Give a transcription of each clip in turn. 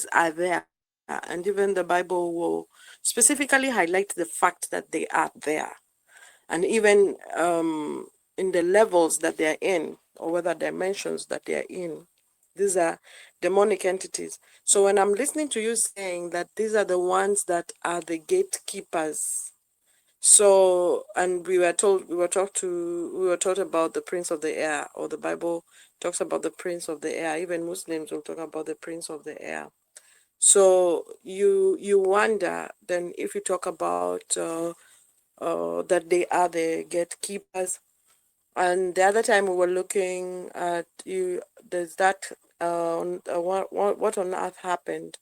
entities are there, and even the Bible will specifically highlight the fact that they are there, and even in the levels that they are in, or whether dimensions that they are in. These are demonic entities. So when I'm listening to you saying that these are the ones that are the gatekeepers, so, and we were taught about the prince of the air, or the Bible talks about the prince of the air. Even Muslims will talk about the prince of the air. So you wonder then, if you talk about that they are the gatekeepers. And the other time we were looking at you, there's that what on earth happened.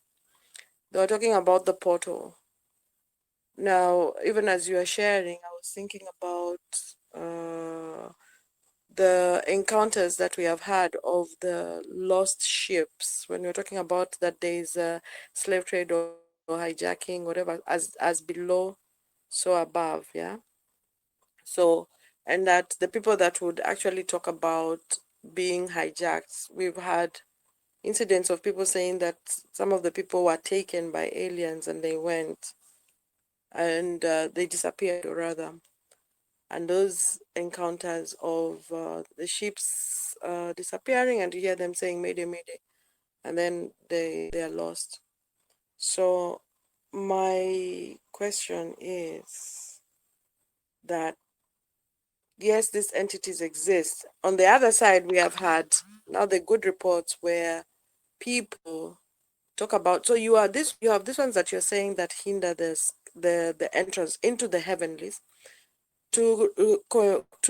They were talking about the portal. Now, even as you are sharing, I was thinking about the encounters that we have had of the lost ships. When we're talking about that there is a slave trade or hijacking, whatever, as below, so above, yeah. So, and that the people that would actually talk about being hijacked, we've had incidents of people saying that some of the people were taken by aliens and they went, and they disappeared, or rather. And those encounters of the ships disappearing, and you hear them saying mayday, mayday, and then they are lost. So my question is that, yes, these entities exist. On the other side, we have had now the good reports where people talk about, so you have this ones that you're saying that hinder this the entrance into the heavenlies, to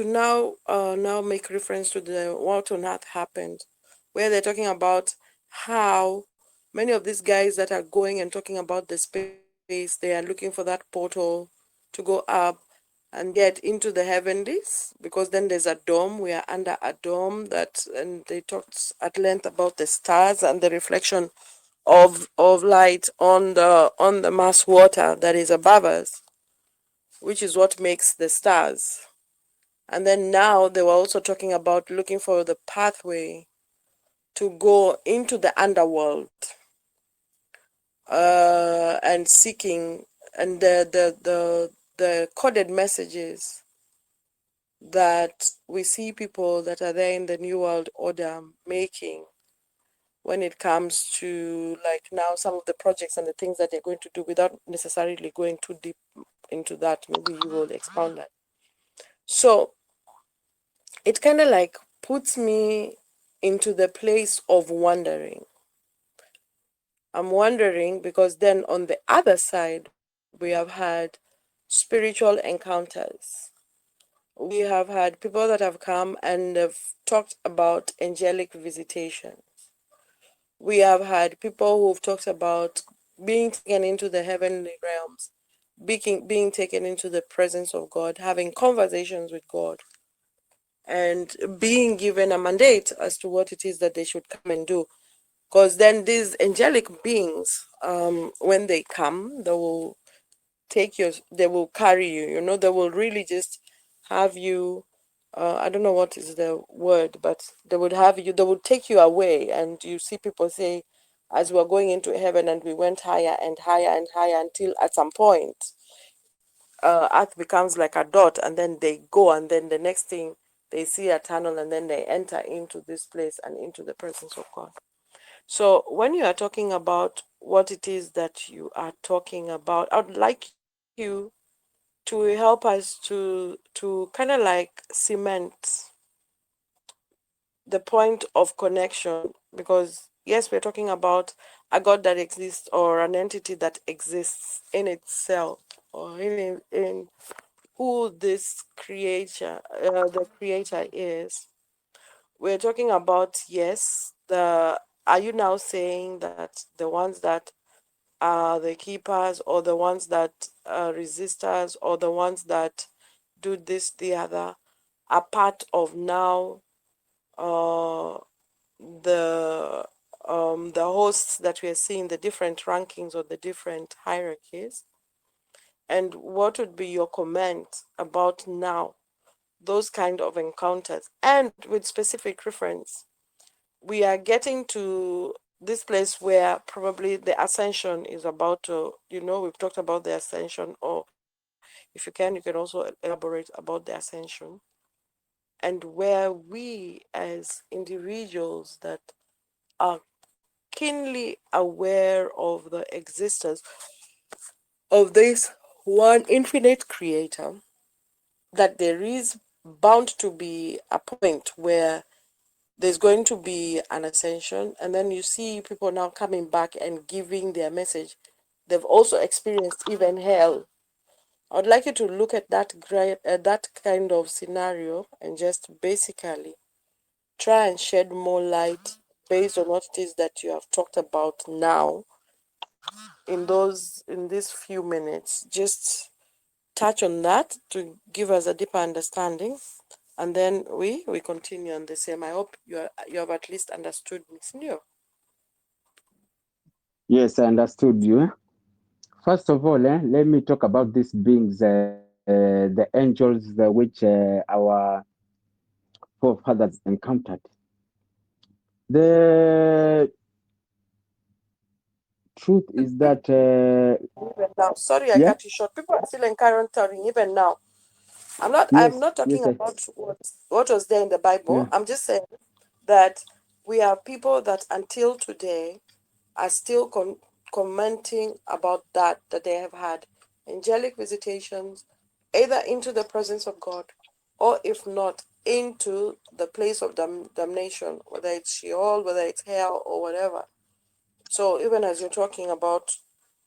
now make reference to the what on earth happened, where they're talking about how many of these guys that are going and talking about the space, they are looking for that portal to go up and get into the heavenlies, because then there's a dome. We are under a dome, that, and they talked at length about the stars and the reflection of light on the mass water that is above us, which is what makes the stars. And then now they were also talking about looking for the pathway to go into the underworld, and seeking, and the coded messages that we see people that are there in the New World Order making, when it comes to, like, now some of the projects and the things that they're going to do, without necessarily going too deep into that. Maybe you will expound that. So it kind of like puts me into the place of wondering. I'm wondering because then on the other side, we have had spiritual encounters. We have had people that have come and have talked about angelic visitation. We have had people who've talked about being taken into the heavenly realms, being taken into the presence of God, having conversations with God, and being given a mandate as to what it is that they should come and do. Because then these angelic beings, when they come, they will they will carry you, they will really just have you, I don't know what is the word, but they would take you away. And you see people say, as we're going into heaven, and we went higher and higher and higher, until at some point, earth becomes like a dot, and then they go, and then the next thing, they see a tunnel, and then they enter into this place and into the presence of God. So when you are talking about what it is that you are talking about, I would like you to help us to kind of like cement the point of connection, because yes, we're talking about a God that exists, or an entity that exists in itself, or in who this creator, the creator is. We're talking about, yes, are you now saying that the ones that are the keepers, or the ones that are resistors, or the ones that do this, the other, are part of now uh, the the hosts that we are seeing, the different rankings or the different hierarchies? And what would be your comment about now those kind of encounters, and with specific reference? We are getting to this place where probably the ascension is about to, we've talked about the ascension, or if you can also elaborate about the ascension, and where we as individuals that are keenly aware of the existence of this one infinite creator, that there is bound to be a point where there's going to be an ascension, and then you see people now coming back and giving their message. They've also experienced even hell. I would like you to look at that kind of scenario and just basically try and shed more light based on what it is that you have talked about now in these few minutes. Just touch on that to give us a deeper understanding, and then we continue on the same. I hope you have at least understood Miss New. Yes, I understood you. First of all, let me talk about these beings, the angels, which our forefathers encountered. The truth is that, Even now, sorry I yeah, cut you short. People are still encountering even now. I'm yes, not talking yes, about what was there in the Bible. yeah, I'm just saying that we are people that until today are still commenting about that they have had angelic visitations, either into the presence of God, or if not, into the place of damnation, whether it's Sheol, whether it's hell, or whatever. So even as you're talking about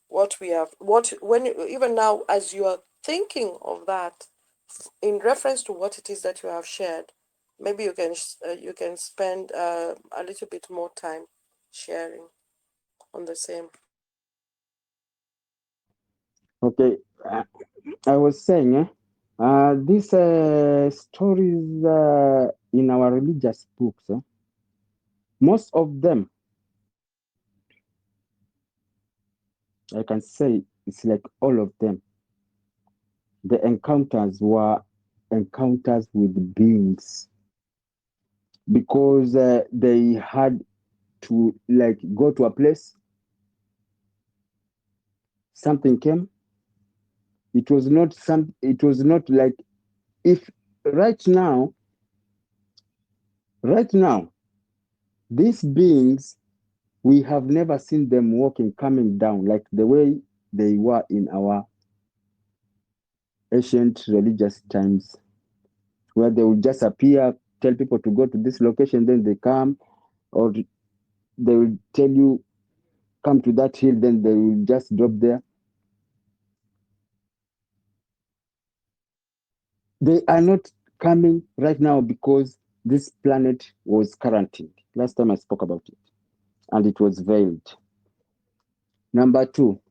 what we have, even now as you are thinking of that, in reference to what it is that you have shared, maybe you can spend a little bit more time sharing on the same. okay. I was saying, these stories in our religious books, most of them, I can say it's like all of them, the encounters were encounters with beings because they had to like go to a place, something came. It was not like if right now, right now, these beings, we have never seen them walking, coming down like the way they were in our ancient religious times, where they would just appear, tell people to go to this location, then they come, or they will tell you, come to that hill, then they will just drop there. They are not coming right now because this planet was quarantined. Last time I spoke about it, and it was veiled. Number two,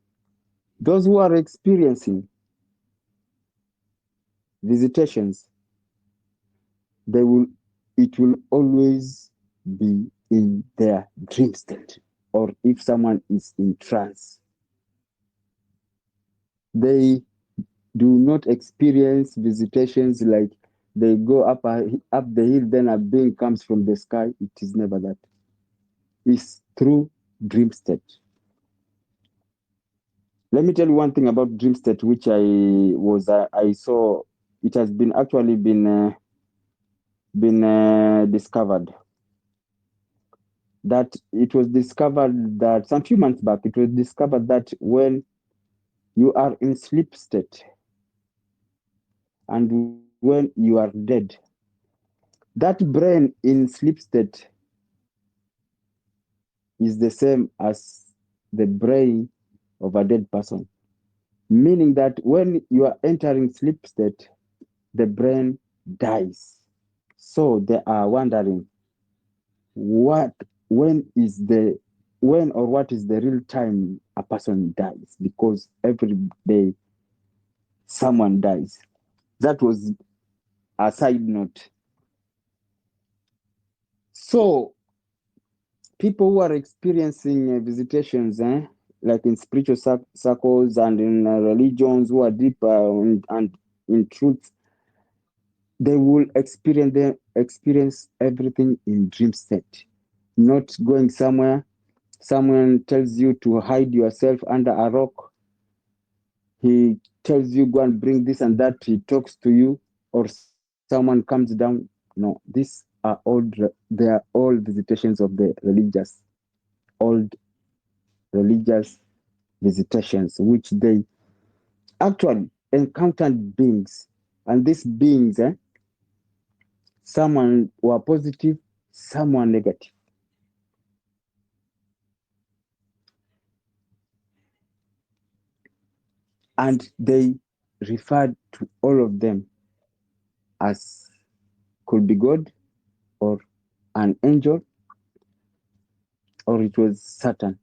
those who are experiencing visitations, they will it will always be in their dream state, or if someone is in trance, they do not experience visitations like they go up the hill, then a being comes from the sky. It is never that. It's through dream state. Let me tell you one thing about dream state, which I saw. It has been actually been discovered that it was discovered that some few months back, it was discovered that when you are in sleep state and when you are dead, that brain in sleep state is the same as the brain of a dead person. Meaning that when you are entering sleep state, the brain dies. So they are wondering what when is the when or what is the real time a person dies, because every day someone dies. That was a side note. So people who are experiencing visitations, like in spiritual circles and in religions who are deep and in truth, they will experience everything in dream state, not going somewhere. Someone tells you to hide yourself under a rock. He tells you, go and bring this and that. He talks to you, or someone comes down. No, these are they are all visitations of the old religious visitations, which they actually encountered beings. And these beings, someone were positive, some were negative. And they referred to all of them as could be God or an angel, or it was Satan.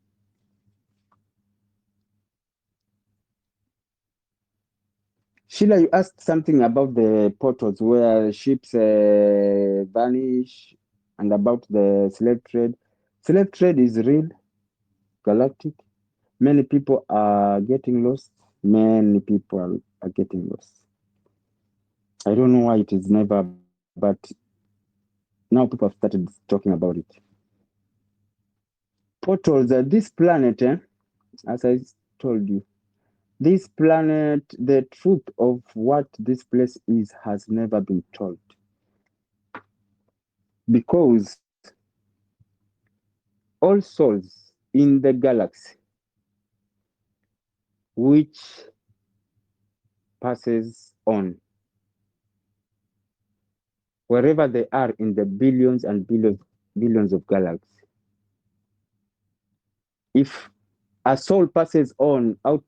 Sheila, you asked something about the portals where ships vanish and about the slave trade. Slave trade is real, galactic. Many people are getting lost. Many people are getting lost. I don't know why it is never, but now people have started talking about it. Portals, this planet, as I told you, this planet, the truth of what this place is has never been told. Because all souls in the galaxy which passes on, wherever they are in the billions and billions of galaxies, if a soul passes on out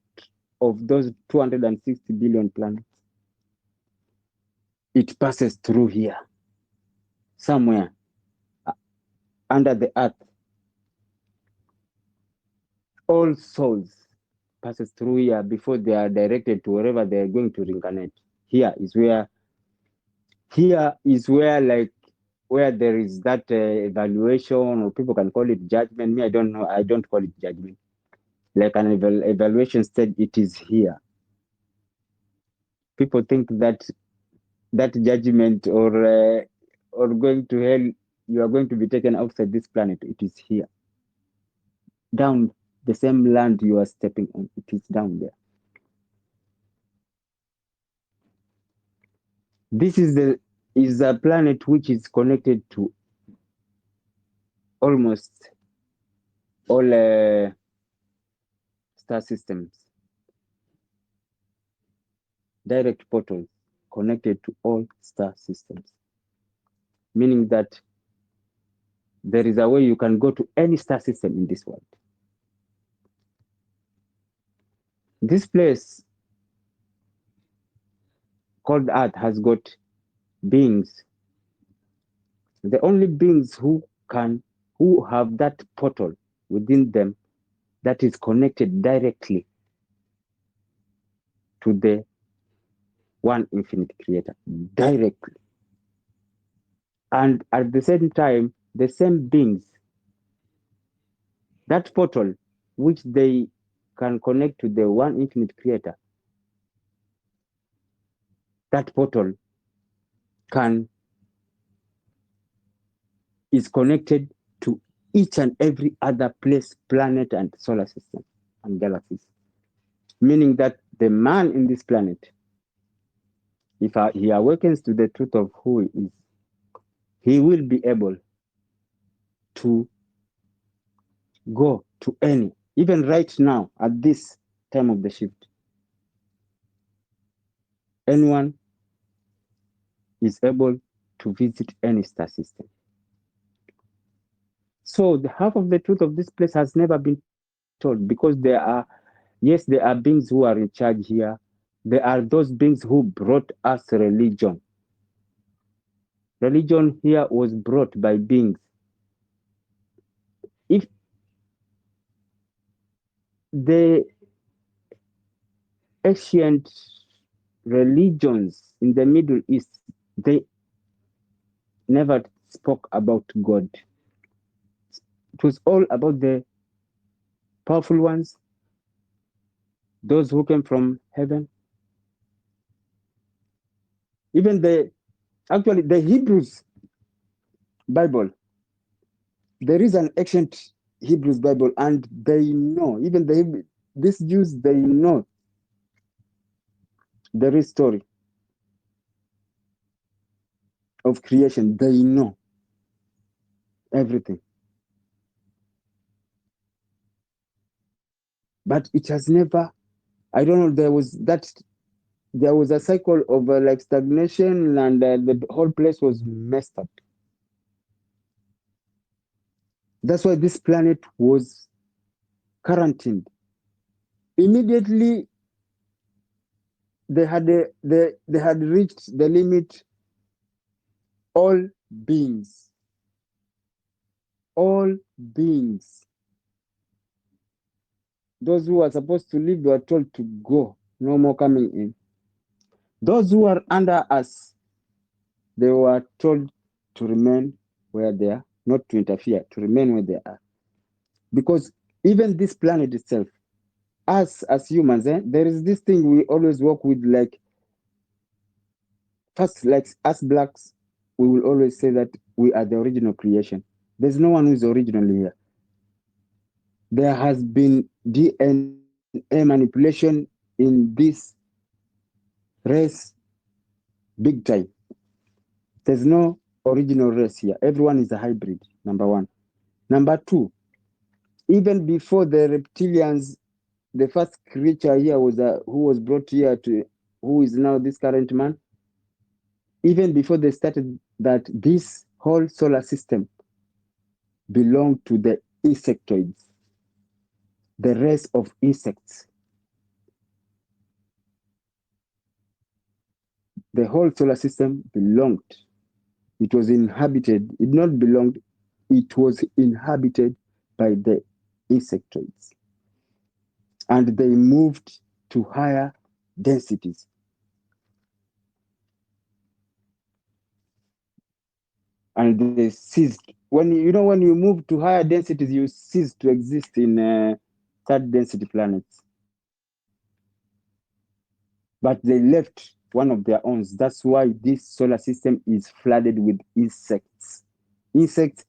of those 260 billion planets, it passes through here, somewhere under the earth. All souls passes through here before they are directed to wherever they are going to reincarnate. Here is where like where there is that evaluation, or people can call it judgment. Me, I don't know. I don't call it judgment. Like an evaluation stage, it is here. People think that judgment or going to hell, you are going to be taken outside this planet. It is here, down the same land you are stepping on. It is down there. This is a planet which is connected to almost all star systems. Direct portals connected to all star systems, meaning that there is a way you can go to any star system in this world. This place called Earth has got beings. The only beings who have that portal within them that is connected directly to the one infinite creator, directly. And at the same time, the same beings, that portal which they can connect to the one infinite creator, that portal is connected to each and every other place, planet, and solar system and galaxies. Meaning that the man in this planet, if he awakens to the truth of who he is, he will be able to go to any, even right now at this time of the shift, anyone is able to visit any star system. So the half of the truth of this place has never been told, because there are beings who are in charge here. There are those beings who brought us religion. Religion here was brought by beings. If the ancient religions in the Middle East, they never spoke about God. It was all about the powerful ones, those who came from heaven. Even the Hebrews Bible, there is an ancient Hebrews Bible, and they know, even these Jews, they know the real story of creation. They know everything. But it has never, I don't know, there was a cycle of like stagnation, and the whole place was messed up. That's why this planet was quarantined. Immediately they had reached the limit. All beings, all beings, those who are supposed to live were told to go, no more coming in. Those who are under us, they were told to remain where they are, not to interfere, to remain where they are. Because even this planet itself, us as humans, there is this thing we always work with, like, first, like us blacks, we will always say that we are the original creation. There's no one who is original here. There has been DNA manipulation in this race big time. There's no original race here. Everyone is a hybrid, number one. Number two, even before the reptilians, the first creature here was who was brought here to, who is now this current man. Even before they started that, this whole solar system belonged to the insectoids, the race of insects. The whole solar system belonged. It was inhabited. It not belonged. It was inhabited by the insectoids, and they moved to higher densities. And they ceased. When when you move to higher densities, you cease to exist in third density planets. But they left one of their own. That's why this solar system is flooded with insects. Insects,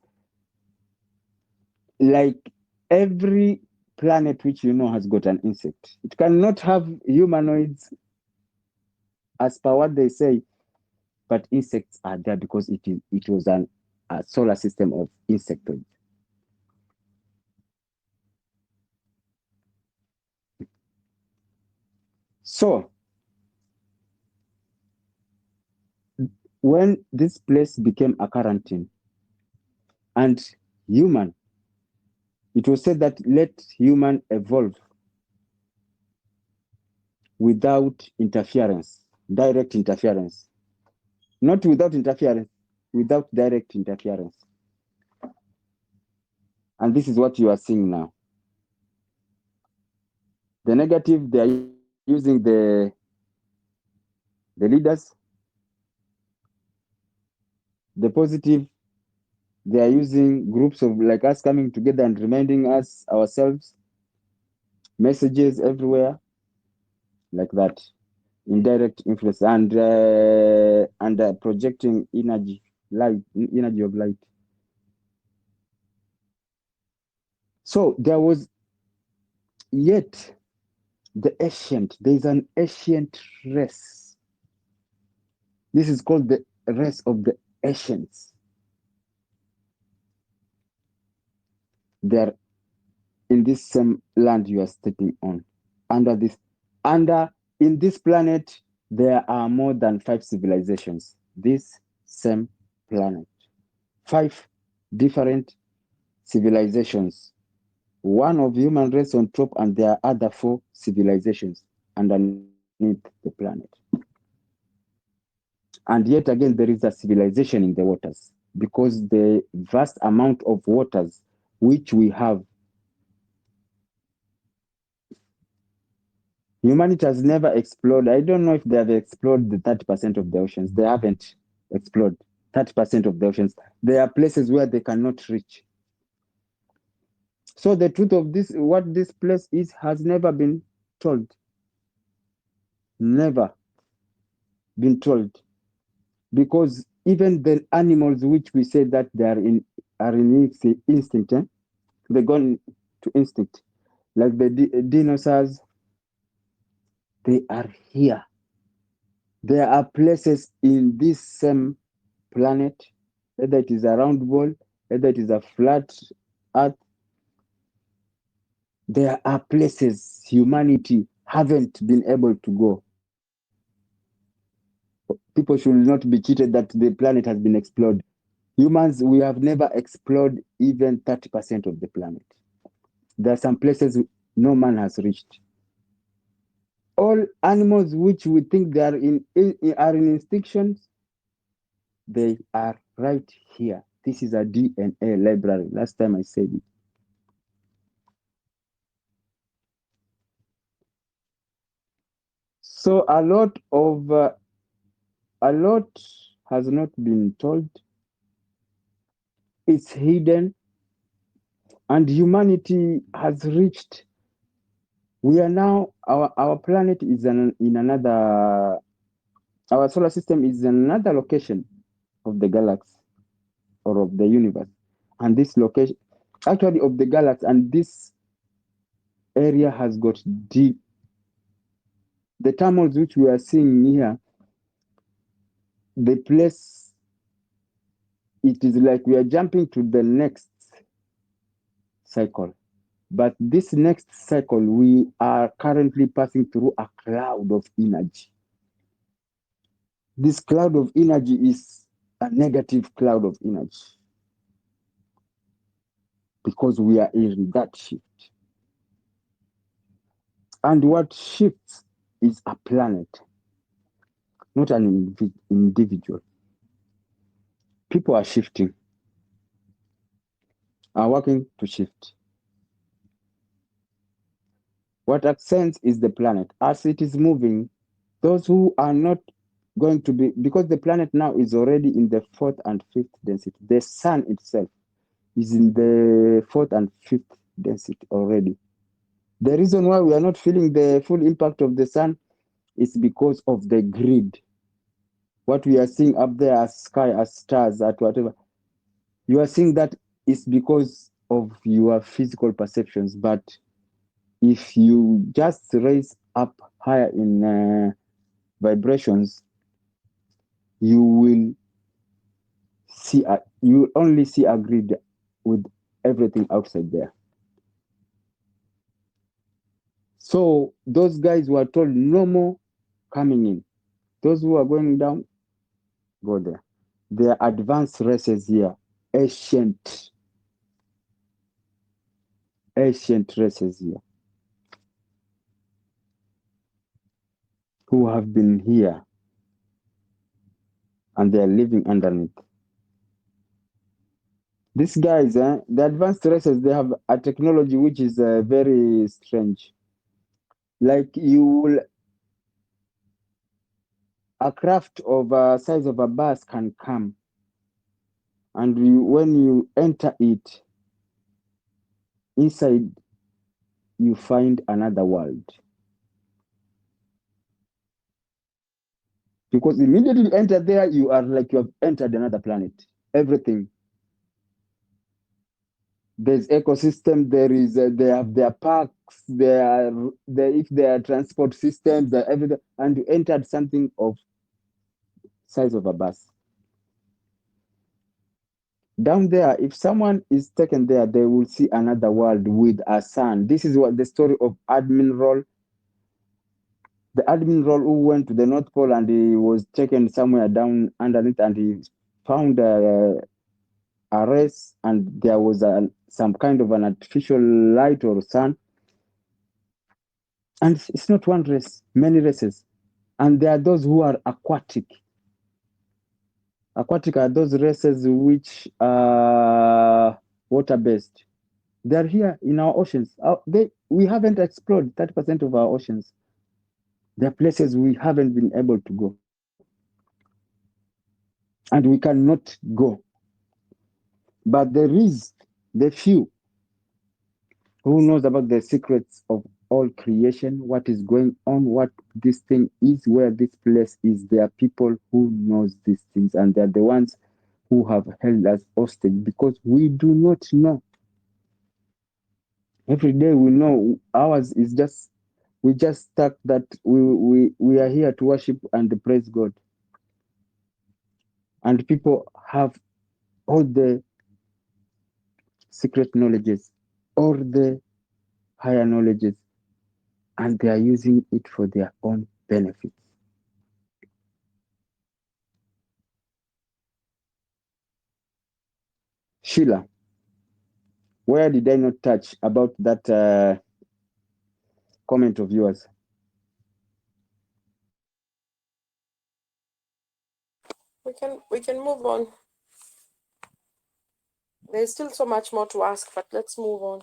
like every planet which has got an insect. It cannot have humanoids as per what they say, but insects are there because it was a solar system of insectoids. So when this place became a quarantine and human, it was said that let human evolve without interference, direct interference, not without interference, without direct interference. And this is what you are seeing now. The negative, they are using the leaders. The positive, they are using groups of like us coming together and reminding us ourselves, messages everywhere, like that, indirect influence, and projecting energy of light. So there was yet there is an ancient race. This is called the race of the ancients. They're in this same land you are stepping on. In this planet, there are more than 5 civilizations. This same planet. 5 different civilizations. One of human race on top, and there are other 4 civilizations underneath the planet. And yet again, there is a civilization in the waters, because the vast amount of waters which we have, humanity has never explored. I don't know if they have explored the 30% of the oceans. They haven't explored 30% of the oceans. There are places where they cannot reach. So the truth of this, what this place is, has never been told. Never been told. Because even the animals which we say that they are in instinct, They gone to instinct. Like the dinosaurs, they are here. There are places in this same planet, whether it is a round ball, whether it is a flat earth, there are places humanity haven't been able to go. People should not be cheated that the planet has been explored. Humans, we have never explored even 30% of the planet. There are some places no man has reached. All animals which we think they are in extinction, they are right here. This is a DNA library. Last time I said it. So a lot has not been told. It's hidden, and humanity has reached. We are now our planet is in another. Our solar system is in another location of the galaxy or of the universe, and this location, actually, of the galaxy, and this area has got deep. The tunnels which we are seeing here, the place, it is like we are jumping to the next cycle. But this next cycle, we are currently passing through a cloud of energy. This cloud of energy is a negative cloud of energy because we are in that shift. And what shifts is a planet, not an individual. People are shifting, are working to shift. What accents is the planet. As it is moving, those who are not going to be, because the planet now is already in the fourth and fifth density. The sun itself is in the fourth and fifth density already. The reason why we are not feeling the full impact of the sun is because of the grid. What we are seeing up there as sky, as stars, at whatever, you are seeing that is because of your physical perceptions. But if you just raise up higher in vibrations, you will you will only see a grid with everything outside there. So those guys were told no more coming in. Those who are going down, go there. They are advanced races here, ancient races here, who have been here and they are living underneath. These guys, the advanced races, they have a technology which is very strange. Like a craft of a size of a bus can come, and when you enter it, inside you find another world. Because immediately you enter there, you are like you have entered another planet. Everything. There's ecosystem. They have their parks. If there are transport systems, everything, and you entered something of size of a bus. Down there, if someone is taken there, they will see another world with a sun. This is what the story of Admiral. The Admiral who went to the North Pole and he was taken somewhere down underneath and he found a race and there was some kind of an artificial light or sun. And it's not one race, many races. And there are those who are aquatic. Aquatic are those races which are water-based. They're here in our oceans. We haven't explored 30% of our oceans. There are places we haven't been able to go. And we cannot go. But there is the few who knows about the secrets of all creation, what is going on, what this thing is, where this place is. There are people who knows these things, and they're the ones who have held us hostage because we do not know. Every day we know ours is just we just stuck that we are here to worship and praise God. And people have all the secret knowledges, all the higher knowledges, and they are using it for their own benefits. Sheila, where did I not touch about that comment of yours? We can move on. There's still so much more to ask, but let's move on.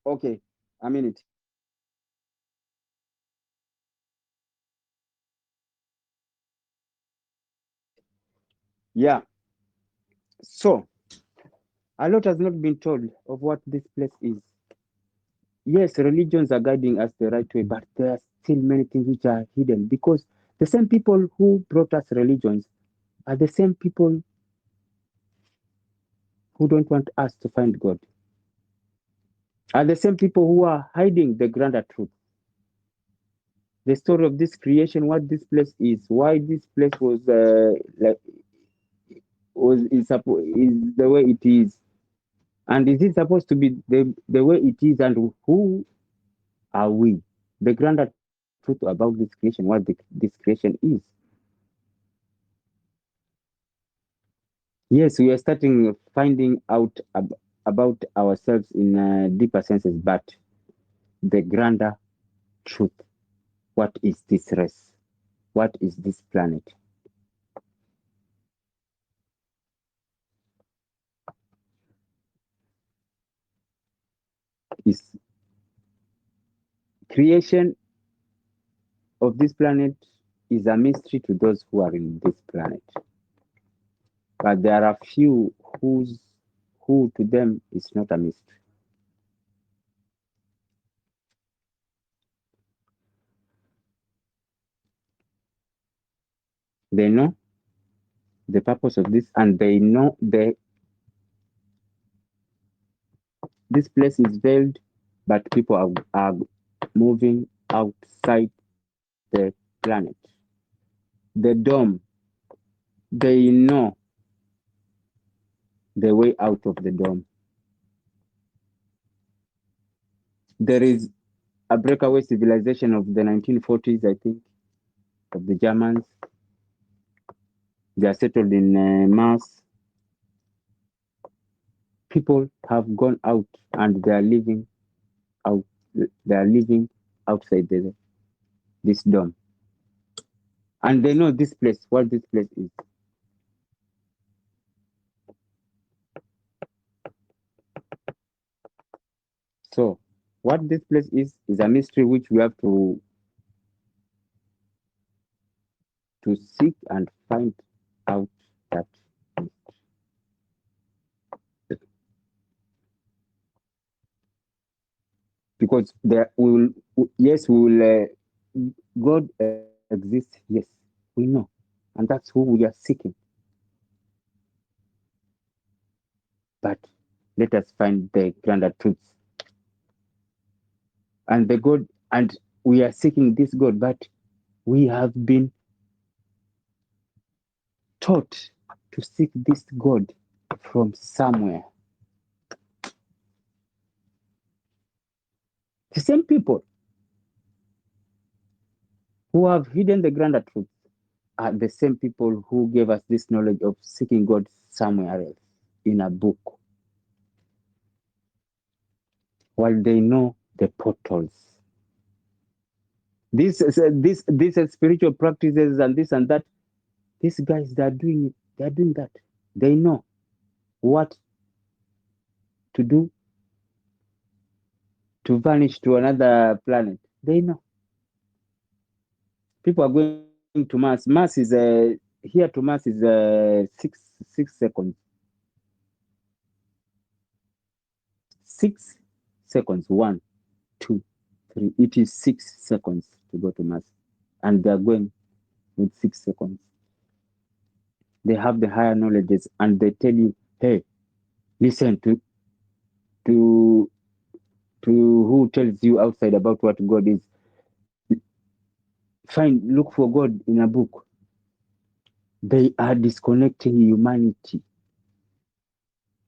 Okay, a minute. Yeah. So a lot has not been told of what this place is. Yes, religions are guiding us the right way, but there are still many things which are hidden because the same people who brought us religions are the same people who don't want us to find God, are the same people who are hiding the grander truth. The story of this creation, what this place is, why this place was like is the way it is, and is it supposed to be the way it is, and who are we? The grander truth about this creation, what this creation is. Yes, we are starting finding out about ourselves in deeper senses, but the grander truth. What is this race? What is this planet? Is creation of this planet is a mystery to those who are in this planet, but there are few who to them is not a mystery. They know the purpose of this, and they know this place is veiled, but people are moving outside the planet. The dome, they know the way out of the dome. There is a breakaway civilization of the 1940s, I think, of the Germans. They are settled in Mars. People have gone out and they are living out. They are living outside this dome, and they know this place. What this place is. So, what this place is a mystery which we have to seek and find out that because there will yes we will God exists, yes, we know, and that's who we are seeking, but let us find the grander truths and the God, and we are seeking this God, but we have been taught to seek this God from somewhere. The same people who have hidden the grander truth are the same people who gave us this knowledge of seeking God somewhere else in a book, while they know the portals. These spiritual practices and this and that, these guys they are doing it, they are doing that. They know what to do to vanish to another planet. They know. People are going to Mars. Mars is here to Mars is 6 seconds. 6 seconds. 1, 2, 3. It is 6 seconds to go to Mars, and they are going with 6 seconds. They have the higher knowledges, and they tell you, "Hey, listen to to who tells you outside about what God is. Look for God in a book. They are disconnecting humanity,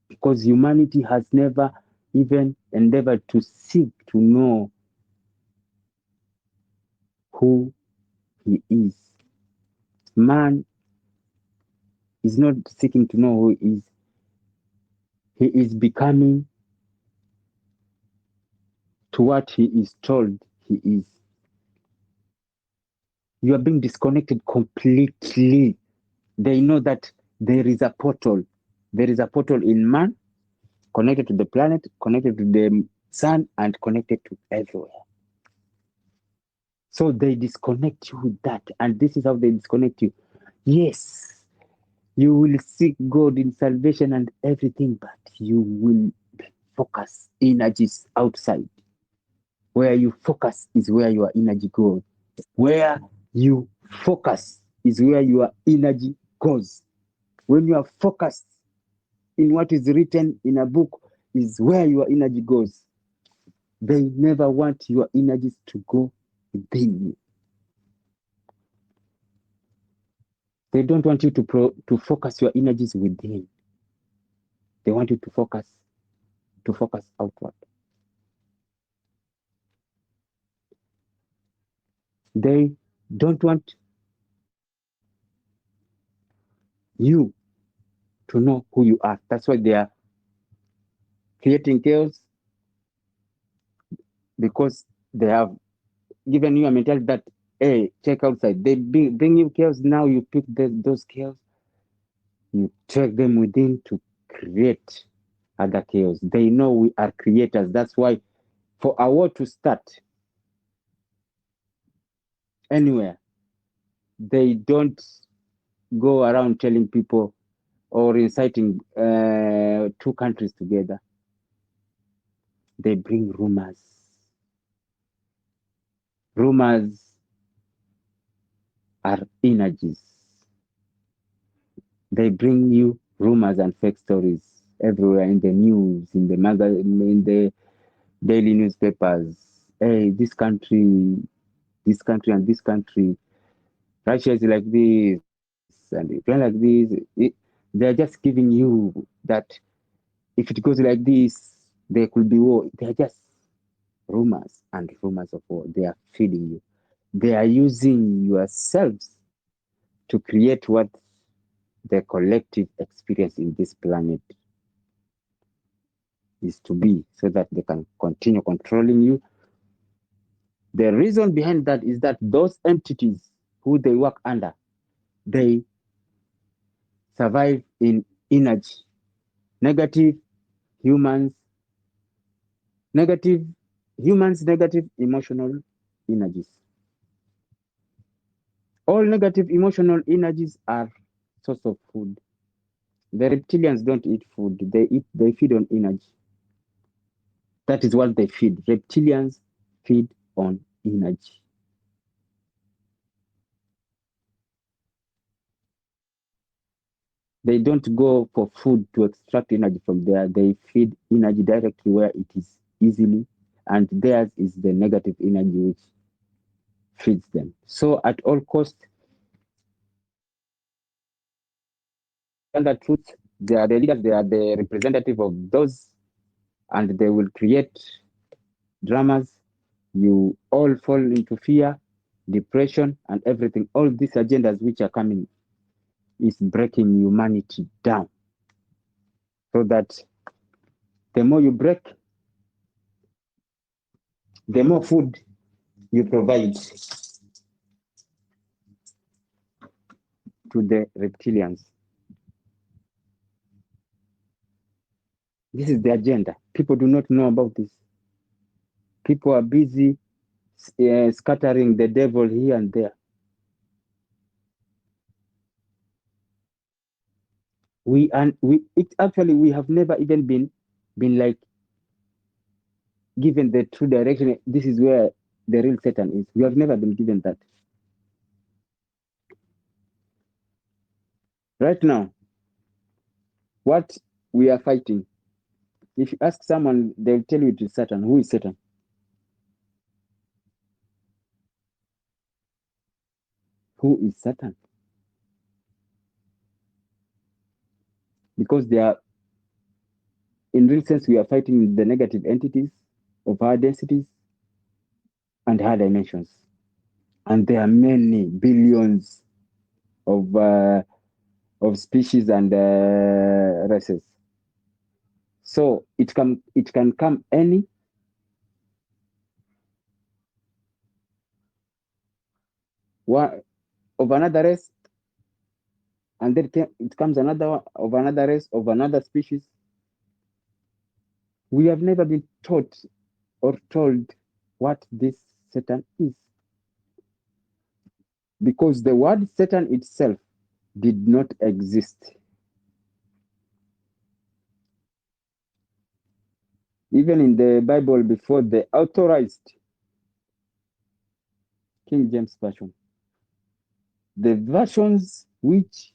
because humanity has never even endeavored to seek to know who he is. Man is not seeking to know who he is. He is becoming to what he is told he is. You are being disconnected completely. They know that there is a portal. There is a portal in man, connected to the planet, connected to the sun, and connected to everywhere. So they disconnect you with that. And this is how they disconnect you. Yes, you will seek God in salvation and everything, but you will focus energies outside. Where you focus is where your energy goes. Where you focus is where your energy goes. When you are focused in what is written in a book, is where your energy goes. They never want your energies to go within you. They don't want you to focus your energies within. They want you to focus outward. They don't want you to know who you are. That's why they are creating chaos, because they have given you a mentality that, hey, check outside. They bring you chaos. Now you pick those chaos, you take them within to create other chaos. They know we are creators. That's why for a war to start anywhere, they don't go around telling people or inciting two countries together. They bring rumors. Rumors are energies. They bring you rumors and fake stories everywhere in the news, in the magazine, in the daily newspapers. Hey, this country, and this country, Russia is like this, and Ukraine like this. They're just giving you that if it goes like this, there could be war. They're just rumors and rumors of war. They are feeding you. They are using yourselves to create what the collective experience in this planet is to be, so that they can continue controlling you. The reason behind that is that those entities who they work under, they survive in energy. Negative humans, negative negative emotional energies. All negative emotional energies are source of food. The reptilians don't eat food. They feed on energy. That is what they feed. Reptilians feed on energy. They don't go for food to extract energy from there. They feed energy directly where it is easily, and theirs is the negative energy which feeds them. So at all costs, under truth, they are the leaders, they are the representative of those, and they will create dramas. You all fall into fear, depression, and everything. All these agendas which are coming is breaking humanity down, so that the more you break, the more food you provide to the reptilians. This is the agenda. People do not know about this. People are busy scattering the devil here and there. We actually we have never even been like given the true direction. This is where the real Satan is. We have never been given that. Right now, what we are fighting If you ask someone, they'll tell you it is Satan. Who is Satan? Who is Satan? Because they are, in real sense, we are fighting the negative entities of higher densities and higher dimensions. And there are many billions of species and races. So it can come any one of another race, and then it comes another one of another race of another species. We have never been taught or told what this Satan is, because the word Satan itself did not exist. Even in the Bible before the authorized King James Version, the versions which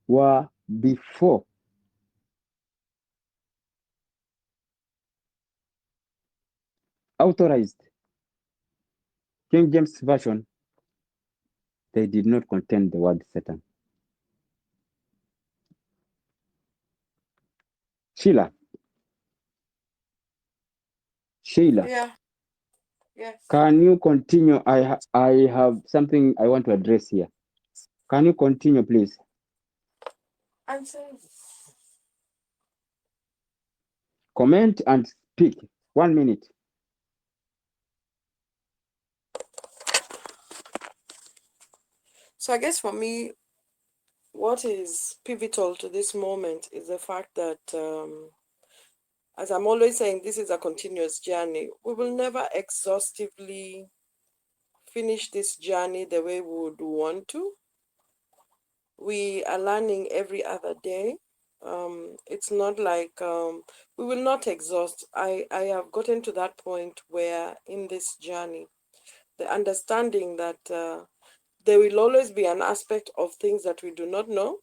were before authorized King James Version, they did not contain the word Satan. Sheila, Sheila, Yeah, yes. can you continue? I have something I want to address here. Can you continue, please? Answer. Comment and speak. 1 minute. So I guess for me, what is pivotal to this moment is the fact that, as I'm always saying, this is a continuous journey. We will never exhaustively finish this journey the way we would want to. We are learning every other day. It's not like we will not exhaust. I have gotten to that point where in this journey, the understanding that there will always be an aspect of things that we do not know.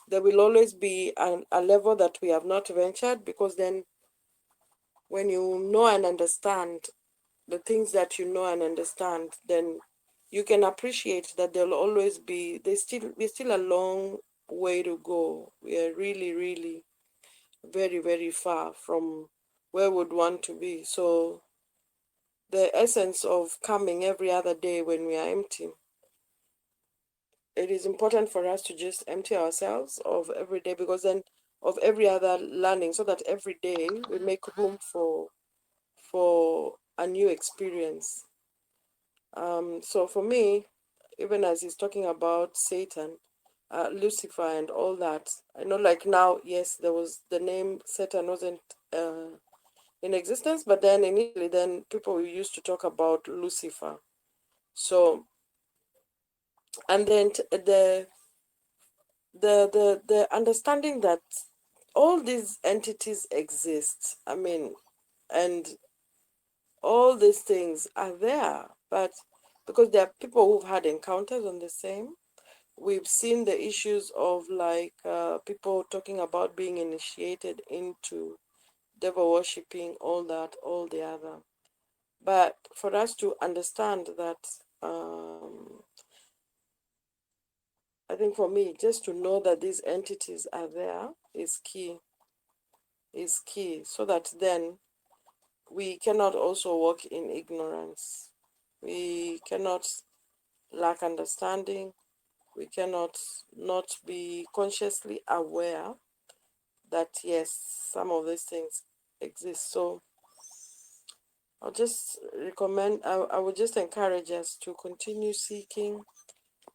There will always be a level that we have not ventured, because then when you know and understand the things that you know and understand, then you can appreciate that there'll always be, we're still a long way to go. We are really, really very, very far from where we would want to be. So the essence of coming every other day when we are empty, it is important for us to just empty ourselves of every day, because then of every other learning, so that every day we make room for a new experience. So for me, even as he's talking about Satan, Lucifer, and all that, I know, like now, yes, there was the name Satan wasn't in existence, but then initially, then people used to talk about Lucifer. So, and then the understanding that all these entities exist. I mean, and all these things are there, but because there are people who've had encounters on the same. We've seen the issues of like people talking about being initiated into devil worshipping, all that, all the other. But for us to understand that, I think for me, just to know that these entities are there is key, so that then we cannot also walk in ignorance. We cannot lack understanding. We cannot not be consciously aware that yes, some of these things exist. So I'll just recommend, I would just encourage us to continue seeking,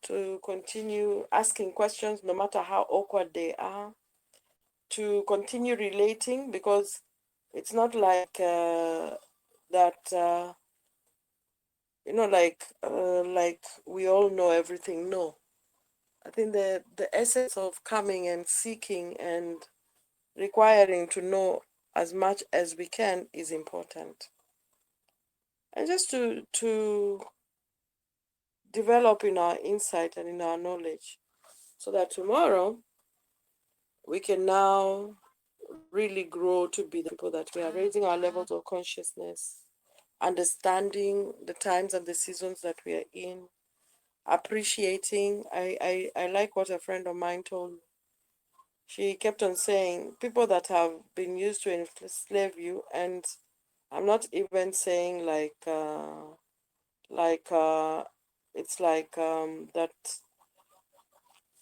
to continue asking questions, no matter how awkward they are, to continue relating, because it's not like that, like we all know everything. No, I think the essence of coming and seeking and requiring to know as much as we can is important, and just to develop in our insight and in our knowledge, so that tomorrow we can now really grow to be the people that we are, raising our levels of consciousness, understanding the times and the seasons that we are in, appreciating. I like what a friend of mine told me. She kept on saying, people that have been used to enslave you, and I'm not even saying like it's like that.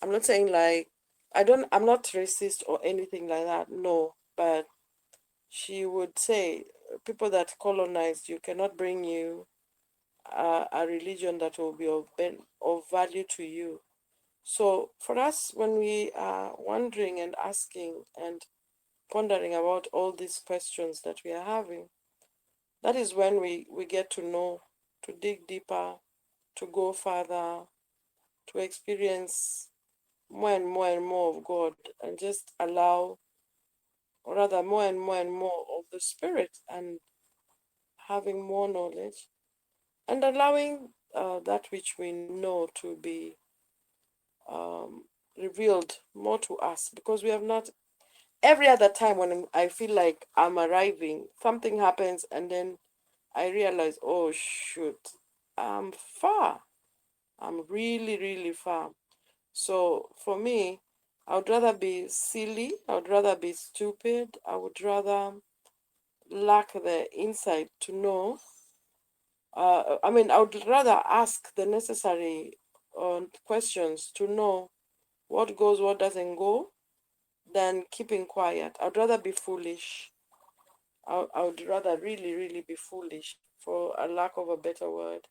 I'm not saying like I'm not racist or anything like that. No, but she would say people that colonized you cannot bring you a religion that will be of value to you. So for us, when we are wondering and asking and pondering about all these questions that we are having, that is when we get to know, to dig deeper, to go further, to experience more and more and more of God, and just allow, or rather, more and more of the Spirit, and having more knowledge, and allowing that which we know to be um, revealed more to us, because we have not. Every other time when I feel like I'm arriving, something happens, and then I realize, oh shoot, I'm far. I'm really, really far. So for me, I would rather be silly. I would rather be stupid. I would rather lack the insight to know. I mean, I would rather ask the necessary questions to know what goes, what doesn't go, than keeping quiet. I'd rather be foolish. I would rather really, really be foolish, for a lack of a better word.